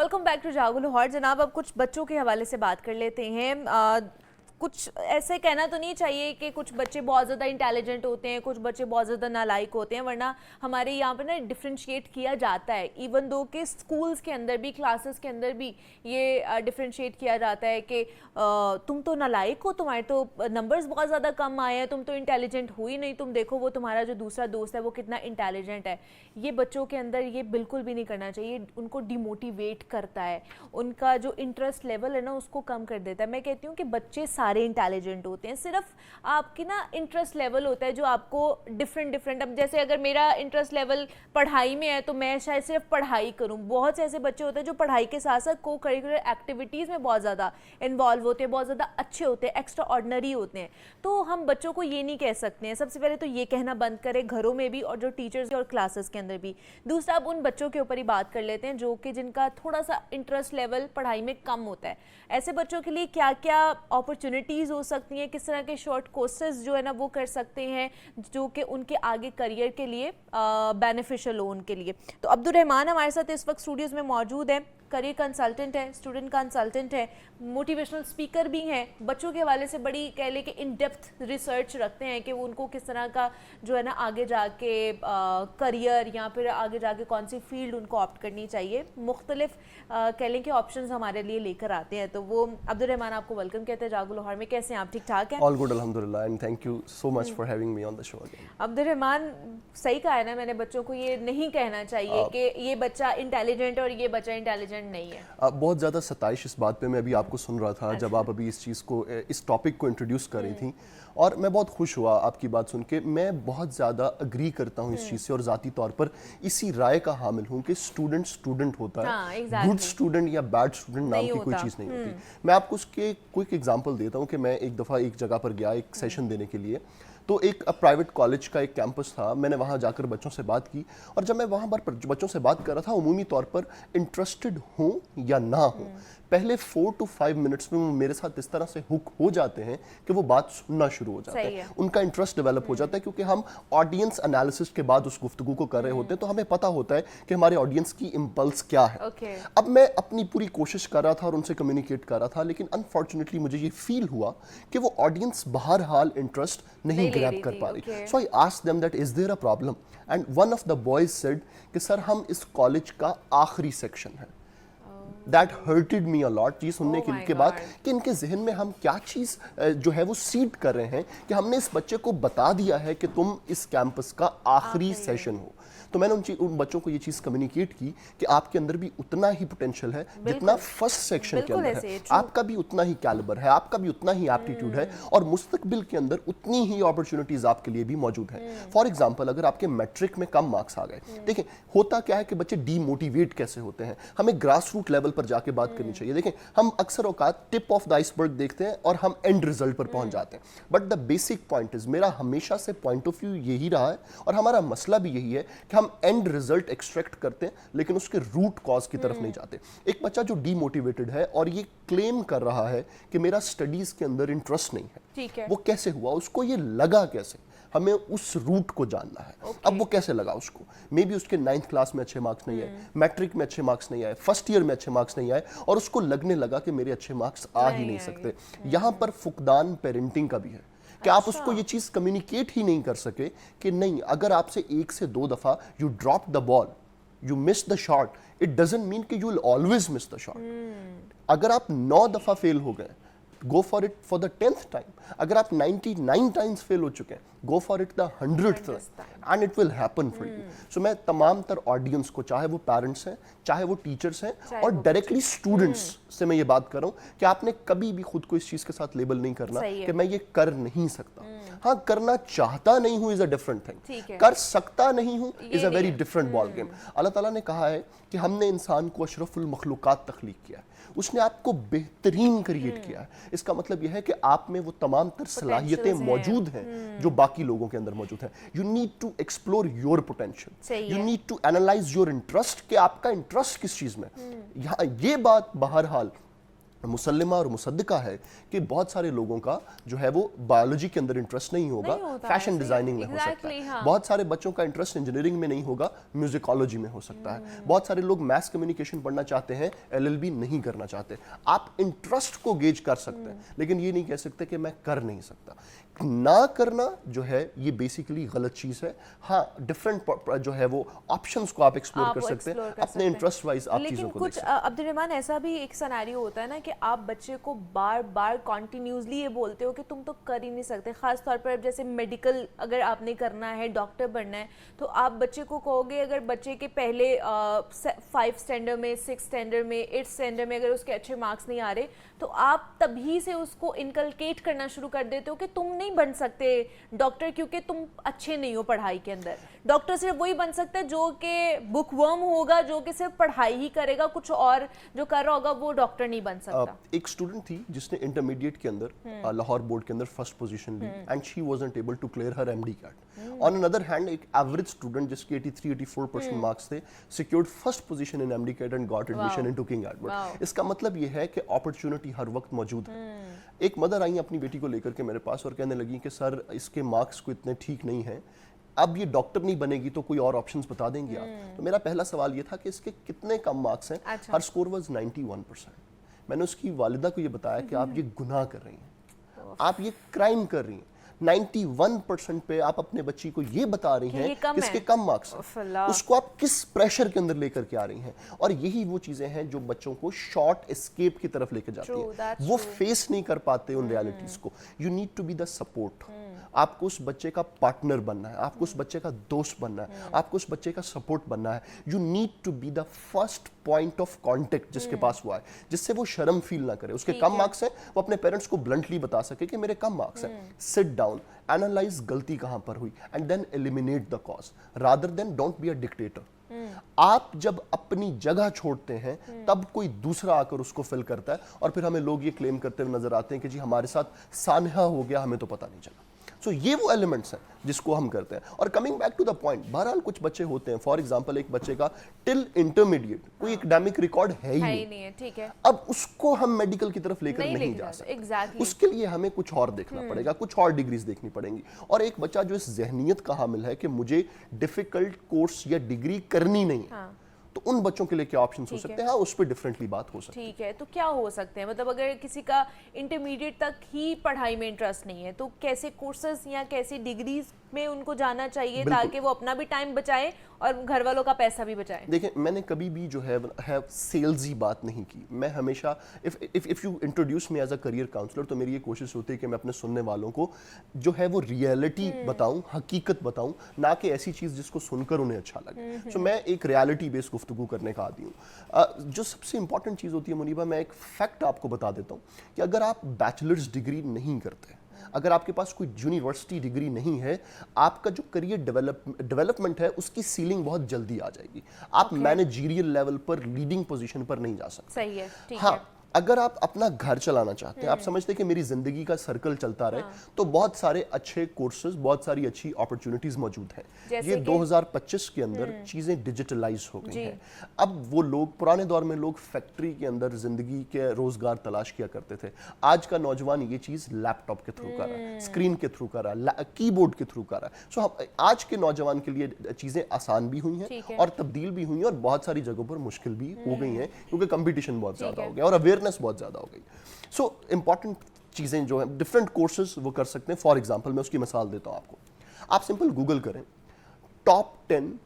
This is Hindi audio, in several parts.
वेलकम बैक टू जागो लाहौर। जनाब, अब कुछ बच्चों के हवाले से बात कर लेते हैं। कुछ ऐसे कहना तो नहीं चाहिए कि कुछ बच्चे बहुत ज़्यादा इंटेलिजेंट होते हैं, कुछ बच्चे बहुत ज़्यादा नालायक होते हैं, वरना हमारे यहाँ पर ना डिफ्रेंशिएट किया जाता है। इवन दो कि स्कूल्स के अंदर भी, क्लासेस के अंदर भी ये डिफ्रेंशिएट किया जाता है कि तुम तो नालायक हो, तुम्हारे तो नंबर्स बहुत ज़्यादा कम आए हैं, तुम तो इंटेलिजेंट हो ही नहीं, तुम देखो वो तुम्हारा जो दूसरा दोस्त है वो कितना इंटेलिजेंट है। ये बच्चों के अंदर ये बिल्कुल भी नहीं करना चाहिए, उनको डिमोटिवेट करता है, उनका जो इंटरेस्ट लेवल है ना उसको कम कर देता है। मैं कहती हूँ कि बच्चे सारे इंटेलिजेंट होते हैं, सिर्फ आपकी ना इंटरेस्ट लेवल होता है जो आपको डिफरेंट। अब जैसे अगर मेरा इंटरेस्ट लेवल पढ़ाई में है तो मैं शायद सिर्फ पढ़ाई करूँ। बहुत से ऐसे बच्चे होते हैं जो पढ़ाई के साथ साथ को करिकुलर एक्टिविटीज़ में बहुत ज़्यादा इन्वॉल्व होते हैं, बहुत ज़्यादा अच्छे होते हैं, एक्स्ट्रा ऑर्डिनरी होते हैं। तो हम बच्चों को ये नहीं कह सकते हैं। सबसे पहले तो ये कहना बंद करें घरों में भी और जो टीचर्स और क्लासेस के अंदर भी। दूसरा, अब उन बच्चों के ऊपर ही बात कर लेते हैं जो कि जिनका थोड़ा सा इंटरेस्ट लेवल पढ़ाई में कम होता है। ऐसे बच्चों के लिए क्या क्या अपॉर्चुनिटीज़ हो सकती हैं, किस तरह के शॉर्ट कोर्सेज जो है ना वो कर सकते हैं जो कि उनके आगे करियर के लिए बेनिफिशियल हो उनके लिए। तो अब्दुल रहमान हमारे साथ इस वक्त स्टूडियोज़ में मौजूद है, करियर कंसल्टेंट है, स्टूडेंट कंसल्टेंट है, मोटिवेशनल स्पीकर भी हैं। बच्चों के हवाले से बड़ी कह ले कि इन डेप्थ रिसर्च रखते हैं कि वो उनको किस तरह का जो है ना आगे जाके करियर या फिर आगे जाके कौन सी फील्ड उनको ऑप्ट करनी चाहिए, मुख्तलिफ कह लें कि ऑप्शंस हमारे लिए लेकर आते हैं। तो वो अब्दुल रहमान आपको वेलकम कहते हैं जागो लाहौर में। कैसे हैं आप? ठीक ठाक हैं? ऑल गुड अल्हम्दुलिल्लाह and thank you so much for having me on the show again. Abdul Rahman, सही कहा है ना मैंने, बच्चों को ये नहीं कहना चाहिए कि ये बच्चा इंटेलिजेंट और ये बच्चा इंटेलिजेंट नहीं है। बहुत ज़्यादा सताइश इस बात पे मैं अभी आपको सुन रहा था जब आप अभी इस चीज़ को, इस टॉपिक को इंट्रोड्यूस कर रही थी, और मैं बहुत खुश हुआ आपकी बात सुन के। मैं बहुत ज़्यादा अग्री करता हूँ इस चीज़ से और ज़ाती तौर पर इसी राय का हामिल हूँ कि स्टूडेंट होता है, गुड स्टूडेंट या बैड स्टूडेंट नाम की कोई चीज़ नहीं होती। मैं आपको उसके क्विक एग्जांपल देता हूँ कि मैं एक दफ़ा एक जगह पर गया एक सेशन देने के लिए। तो एक प्राइवेट कॉलेज का एक कैंपस था, मैंने वहाँ जाकर बच्चों से बात की, और जब मैं वहाँ पर बच्चों से बात कर रहा था, उमूमी तौर पर इंटरेस्टेड हूँ या ना हूँ, पहले 4 to 5 मिनट्स में वो मेरे साथ इस तरह से हुक हो जाते हैं कि वो बात सुनना शुरू हो जाते हैं, उनका इंटरेस्ट डेवलप हो जाता है, क्योंकि हम ऑडियंस एनालिसिस के बाद उस गुफ्तगू को कर रहे होते हैं, तो हमें पता होता है कि हमारे ऑडियंस की इम्पल्स क्या है। अब मैं अपनी पूरी कोशिश कर रहा था और उनसे कम्युनिकेट कर रहा था, लेकिन अनफॉर्चुनेटली मुझे ये फील हुआ कि वो ऑडियंस बहरहाल इंटरेस्ट नहीं ग्रैब कर पा रही। So I asked them that is there a problem, and one of the boys said कि सर हम इस कॉलेज का आखिरी सेक्शन है। That hurted me a lot, ये सुनने के बाद कि इनके जहन में हम क्या चीज़ जो है वो सीड कर रहे हैं कि हमने इस बच्चे को बता दिया है कि तुम इस कैंपस का आखिरी सेशन हो। तो मैंने उन बच्चों को ये चीज़ कम्युनिकेट की कि आपके अंदर भी उतना ही पोटेंशियल है जितना फर्स्ट सेक्शन के अंदर है, आपका भी उतना ही कैलिबर है, आपका भी उतना ही एप्टीट्यूड है, और मुस्तकबिल के अंदर उतनी ही अपॉर्चुनिटीज आपके लिए भी मौजूद हैं। फॉर एग्जांपल, अगर आपके मैट्रिक में कम मार्क्स आ गए, देखिए होता क्या है कि बच्चे डीमोटिवेट कैसे होते हैं, हमें ग्रास रूट लेवल पर जाके बात करनी चाहिए। देखें, हम अक्सर औकात टिप ऑफ द आइसबर्ग देखते हैं और हम एंड रिजल्ट पर पहुंच जाते हैं, but the basic point is, मेरा हमेशा से पॉइंट ऑफ व्यू यही रहा है और हमारा मसला भी यही है कि हम एंड रिजल्ट एक्सट्रैक्ट करते हैं लेकिन उसके रूट कॉज की तरफ नहीं जाते। एक बच्चा जो डीमोटिवेटेड है और ये क्लेम कर रहा है कि मेरा स्टडीज के अंदर इंटरेस्ट नहीं है, ठीक है, वो कैसे हुआ, उसको ये लगा कैसे, हमें उस रूट को जानना है। अब वो कैसे लगा उसको, मे बी उसके 9th क्लास में अच्छे मार्क्स नहीं आए, मैट्रिक में अच्छे मार्क्स नहीं आए, फर्स्ट ईयर में अच्छे मार्क्स नहीं आए, और उसको लगने लगा कि मेरे अच्छे मार्क्स आ ही नहीं सकते। यहाँ पर फुकदान पेरेंटिंग का भी है कि आप उसको ये चीज कम्युनिकेट ही नहीं कर सके कि नहीं, अगर आपसे 1 से 2 दफा you drop the ball, you miss the shot, it doesn't mean कि you will always miss the shot. अगर आप 9 दफा फेल हो गए, go for it for the 10th time. अगर आप 99 टाइम्स फेल हो चुके हैं, go for it the 100th time, and it will happen for you. So मैं तमाम तर ऑडियंस को, चाहे वो पेरेंट्स हैं, चाहे वो टीचर्स हैं, और डायरेक्टली स्टूडेंट्स से मैं ये बात कर रहा हूँ कि आपने कभी भी खुद को इस चीज के साथ लेबल नहीं करना कि मैं ये कर नहीं सकता। हाँ, करना चाहता नहीं हूँ इज अ डिफरेंट थिंग, कर सकता नहीं हूँ is a very different ball game. Allah ताला ने कहा है कि हमने इंसान को अशरफुल मखलूकात तख्लीक किया है, उसने आपको बेहतरीन क्रिएट किया है। इसका मतलब यह है कि आप में वो तमाम तर सलाहियतें मौजूद हैं जो बाकी लोगों के अंदर मौजूद हैं। You need to explore your potential, you need to analyse your interest, कि आपका इंटरेस्ट किस चीज में। यहाँ ये बात बहरहाल मुसल्लिमा और मुसद्दिका है कि बहुत सारे लोगों का जो है वो बायोलॉजी के अंदर इंटरेस्ट नहीं होगा, फैशन डिजाइनिंग में हो सकता है। हाँ। बहुत सारे बच्चों का इंटरेस्ट इंजीनियरिंग में नहीं होगा, म्यूजिकोलॉजी में हो सकता है। बहुत सारे लोग मैथ्स कम्युनिकेशन पढ़ना चाहते हैं, एलएलबी नहीं करना चाहते। आप इंटरेस्ट को गेज कर सकते हैं, लेकिन ये नहीं कह सकते कि मैं कर नहीं सकता। ना करना जो है ये बेसिकली गलत चीज है। हाँ, डिफरेंट जो है वो ऑप्शंस को आप एक्सप्लोर कर सकते हैं, अपने इंटरेस्ट वाइज आप चीजों को देख सकते हैं। अब्दुर्रहमान, ऐसा भी एक सिनेरियो होता है ना कि आप बच्चे को बार बार कॉन्टिन्यूसली ये बोलते हो कि तुम तो कर ही नहीं सकते। खास तौर पर जैसे मेडिकल अगर आपने करना है, डॉक्टर बनना है, तो आप बच्चे को कहोगे, अगर बच्चे के पहले 5 स्टैंडर्ड में, 6 स्टैंडर्ड में, 8 स्टैंडर्ड में अगर उसके अच्छे मार्क्स नहीं आ रहे, तो आप तभी से उसको इनकलकेट करना शुरू कर देते हो कि तुम नहीं बन सकते डॉक्टर क्योंकि तुम अच्छे नहीं हो पढ़ाई के अंदर। डॉक्टर सिर्फ वही बन सकता है जो कि बुकवर्म होगा, जो कि सिर्फ पढ़ाई ही करेगा, कुछ और जो कर रहा होगा वो डॉक्टर नहीं बन सकता। एक स्टूडेंट थी जिसने इंटरमीडिएट के अंदर लाहौर बोर्ड के अंदर फर्स्ट पोजीशन ली and she wasn't able to clear her MDCAT. On another hand एक एवरेज स्टूडेंट जिसके 83-84% मार्क्स थे secured first position in MDCAT and got admission into King Edward. इसका मतलब ये है कि अपॉर्चुनिटी हर वक्त मौजूद है। एक मदर आई अपनी बेटी को लेकर के मेरे पास और कहने लगी कि सर इसके मार्क्स को इतने ठीक नहीं है, अब ये डॉक्टर नहीं बनेगी तो कोई और ऑप्शंस बता देंगे आप? तो मेरा पहला सवाल ये था कि इसके कितने कम मार्क्स हैं। हर स्कोर वाज 91%। मैंने उसकी वालिदा को ये बताया कि आप ये गुनाह कर रही हैं, आप ये क्राइम कर रही हैं। 91% पे आप अपने बच्ची को ये बता रही हैं कि इसके कम मार्क्स हैं, उसको आप किस प्रेशर के अंदर लेकर के आ रही हैं। और यही वो चीजें हैं जो बच्चों को शॉर्ट एस्केप की तरफ लेकर जाती हैं। वो फेस नहीं कर पाते उन रियलिटीज को। You need to be the support. आपको उस बच्चे का पार्टनर बनना है, आपको उस बच्चे का दोस्त बनना है, आपको उस बच्चे का सपोर्ट बनना है। You need to be the first point of contact जिसके पास हुआ है, जिससे वो शर्म फील ना करे। उसके कम मार्क्स हैं, वो अपने पेरेंट्स को ब्लंटली बता सके कि मेरे कम मार्क्स हैं। सिट डाउन, एनालाइज गलती कहां पर हुई and then eliminate the cause rather than don't be a dictator. आप जब अपनी जगह छोड़ते हैं तब कोई दूसरा आकर उसको फिल करता है और फिर हमें लोग ये क्लेम करते हुए नजर आते हैं कि जी हमारे साथ सानहा हो गया, हमें तो पता नहीं चला। सो ये वो एलिमेंट्स हैं जिसको हम करते हैं। और coming back to the point, बहरहाल कुछ बच्चे होते हैं, फॉर एग्जांपल एक बच्चे का टिल इंटरमीडिएट कोई एकेडमिक रिकॉर्ड है ही नहीं है, ठीक है। अब उसको हम मेडिकल की तरफ लेकर नहीं जा सकते। exactly. उसके लिए हमें कुछ और देखना पड़ेगा, कुछ और डिग्रीज देखनी पड़ेंगी। और एक बच्चा जो इस जहनियत का हामिल है कि मुझे डिफिकल्ट कोर्स या डिग्री करनी नहीं है, तो उन बच्चों के लिए क्या ऑप्शंस हो सकते हैं? हाँ, उस पर डिफरेंटली बात हो सकती है। ठीक है, तो क्या हो सकते हैं? मतलब अगर किसी का इंटरमीडिएट तक ही पढ़ाई में इंटरेस्ट नहीं है, तो कैसे कोर्सेज या कैसी डिग्रीज में उनको जाना चाहिए ताकि वो अपना भी टाइम बचाए और घर वालों का पैसा भी बचाए? देखिए, मैंने कभी भी जो है सेल्सy बात नहीं की। मैं हमेशा if you introduce me as a career counsellor, तो मेरी ये कोशिश होती है कि मैं अपने सुनने वालों को जो है वो रियलिटी बताऊं, हकीकत बताऊं, ना कि ऐसी चीज जिसको सुनकर उन्हें अच्छा लगे। सो मैं एक रियलिटी बेस्ड गुफ्तगू करने का आदी हूँ। जो सबसे इंपॉर्टेंट चीज होती है मुनीबा, मैं एक फैक्ट आपको बता देता हूँ कि अगर आप बैचलर्स डिग्री नहीं करते, अगर आपके पास कोई यूनिवर्सिटी डिग्री नहीं है, आपका जो करियर डेवलपमेंट है उसकी सीलिंग बहुत जल्दी आ जाएगी। आप मैनेजरियल लेवल पर, लीडिंग पोजीशन पर नहीं जा सकते। सही है, ठीक हाँ, है। अगर आप अपना घर चलाना चाहते हैं, आप समझते हैं कि मेरी जिंदगी का सर्कल चलता रहे, तो बहुत सारे अच्छे कोर्सेज, बहुत सारी अच्छी अपॉर्चुनिटीज मौजूद हैं। ये 2025 के अंदर चीजें डिजिटलाइज हो गई हैं। अब वो लोग, पुराने दौर में लोग फैक्ट्री के अंदर जिंदगी के रोजगार तलाश किया करते थे। आज का नौजवान ये चीज लैपटॉप के थ्रू कर रहा है, स्क्रीन के थ्रू कर रहा है, कीबोर्ड के थ्रू कर रहा है। सो आज के नौजवान के लिए चीजें आसान भी हुई हैं और तब्दील भी हुई हैं और बहुत सारी जगहों पर मुश्किल भी हो गई हैं, क्योंकि कंपटीशन बहुत ज्यादा हो गया और अवेयरनेस बहुत ज्यादा हो गई। सो इंपॉर्टेंट चीजें जो है, डिफरेंट कोर्सेज वो कर सकते हैं। फॉर एग्जांपल मैं उसकी मिसाल देता हूं आपको। आप सिंपल गूगल करें टॉप 10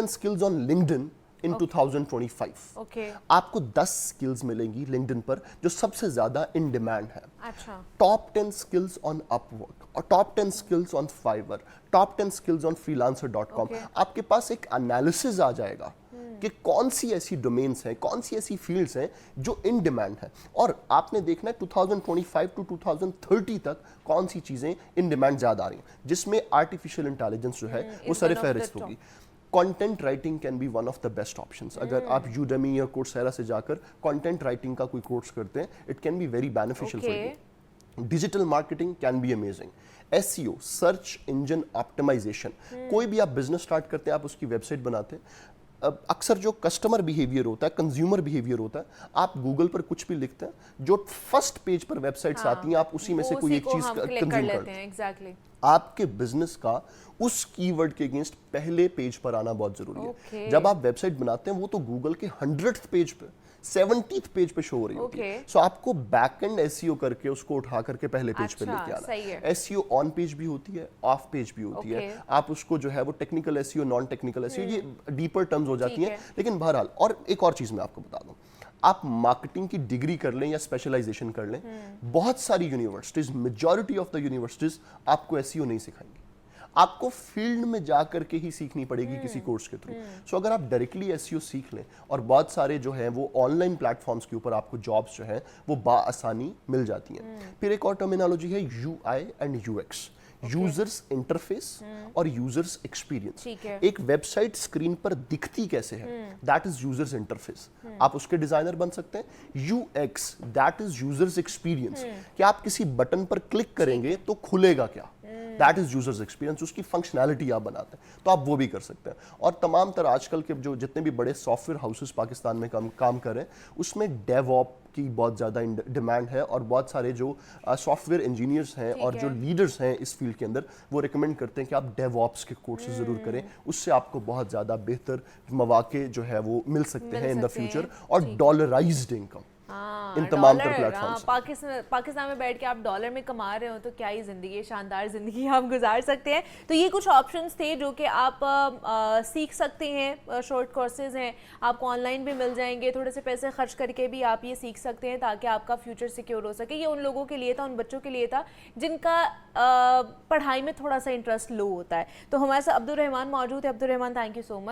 स्किल्स ऑन लिंक्डइन इन 2025। आपको 10 स्किल्स मिलेंगी लिंक्डइन पर जो सबसे ज्यादा इन डिमांड है। अच्छा। टॉप 10 स्किल्स ऑन अपवर्क और top 10 skills on Fiverr, top 10 skills on freelancer.com। आपके पास एक एनालिसिस आ जाएगा कि कौन सी ऐसी डोमेन्स हैं, कौन सी ऐसी फील्ड्स हैं जो इन डिमांड है। और आपने देखना है 2025 टू 2030 तक कौन सी चीजें इन डिमांड ज्यादा आ रही हैं, जिसमें आर्टिफिशियल इंटेलिजेंस जो है वो सरफहरिस्त होगी। Content writing can be one of the best options. अगर आप यूडेमी या कोर्सेरा से जाकर कंटेंट राइटिंग का कोई कोर्स करते हैं, it can be very beneficial for you. Digital marketing can be amazing. SEO, search engine optimisation, कोई भी आप बिजनेस स्टार्ट करते हैं, आप उसकी वेबसाइट बनाते हैं, अक्सर जो कस्टमर बिहेवियर होता है, कंज्यूमर बिहेवियर होता है, आप गूगल पर कुछ भी लिखते हैं, जो फर्स्ट पेज पर वेबसाइट्स आती हैं, आप उसी में से कोई एक चीज कंज्यूम करते हैं। एग्जैक्टली। आपके बिजनेस का उस कीवर्ड के अगेंस्ट पहले पेज पर आना बहुत जरूरी है। जब आप वेबसाइट बनाते हैं, वो तो गूगल के 100th पेज पे, 70th पेज पे शो हो रही होती है। सो आपको बैक एंड एसईओ करके उसको उठा करके पहले पेज पे लेके आना है। एसईओ ऑन पेज भी होती है, ऑफ पेज भी होती है। आप उसको जो है वो technical SEO, non technical SEO, ये डीपर टर्म्स हो जाती हैं। लेकिन बहरहाल, और एक और चीज मैं आपको बता दूं, आप मार्केटिंग की डिग्री कर लें या स्पेशलाइजेशन कर लें, बहुत सारी universities, majority of the universities आपको एसईओ नहीं सिखाएंगी। आपको फील्ड में जाकर के ही सीखनी पड़ेगी किसी कोर्स के थ्रू। सो अगर आप डायरेक्टली एसईओ सीख लें, और बहुत सारे जो हैं वो ऑनलाइन प्लेटफॉर्म्स के ऊपर आपको जॉब्स जो हैं वो बाआसानी मिल जाती हैं। फिर एक और टर्मिनोलॉजी है UI and UX, users interface और यूजर्स एक्सपीरियंस। एक वेबसाइट स्क्रीन पर दिखती कैसे है, दैट इज यूजर्स इंटरफेस। आप उसके डिजाइनर बन सकते हैं। UX, that is users experience, कि आप किसी बटन पर क्लिक करेंगे तो खुलेगा क्या, दैट इज यूजर्स एक्सपीरियंस, उसकी फंक्शनैलिटी आप बनाते हैं, तो आप वो भी कर सकते हैं। और तमाम तरह आजकल के जो जितने भी बड़े सॉफ्टवेयर हाउसेस पाकिस्तान में काम कर रहे हैं, उसमें डेवऑप की बहुत ज़्यादा डिमांड है, और बहुत सारे जो सॉफ्टवेयर इंजीनियर्स हैं और जो लीडर्स हैं इस फील्ड के अंदर, वो रिकमेंड करते हैं कि आप डेवऑप्स के कोर्सेज ज़रूर करें। उससे आपको बहुत ज़्यादा बेहतर मौके जो है वो मिल सकते हैं इन द फ्यूचर, और डॉलराइज्ड इनकम इन तमाम तरह प्लेटफॉर्म्स। पाकिस्तान में बैठ के आप डॉलर में कमा रहे हो तो क्या ही जिंदगी, शानदार जिंदगी आप गुजार सकते हैं। तो ये कुछ ऑप्शंस थे जो कि आप सीख सकते हैं। शॉर्ट कोर्सेज हैं, आपको ऑनलाइन भी मिल जाएंगे। थोड़े से पैसे खर्च करके भी आप ये सीख सकते हैं ताकि आपका फ्यूचर सिक्योर हो सके। ये उन लोगों के लिए था, उन बच्चों के लिए था जिनका पढ़ाई में थोड़ा सा इंटरेस्ट लो होता है। तो हमारे साथ अब्दुल रहमान मौजूद है। Abdul Rahman, thank you so much.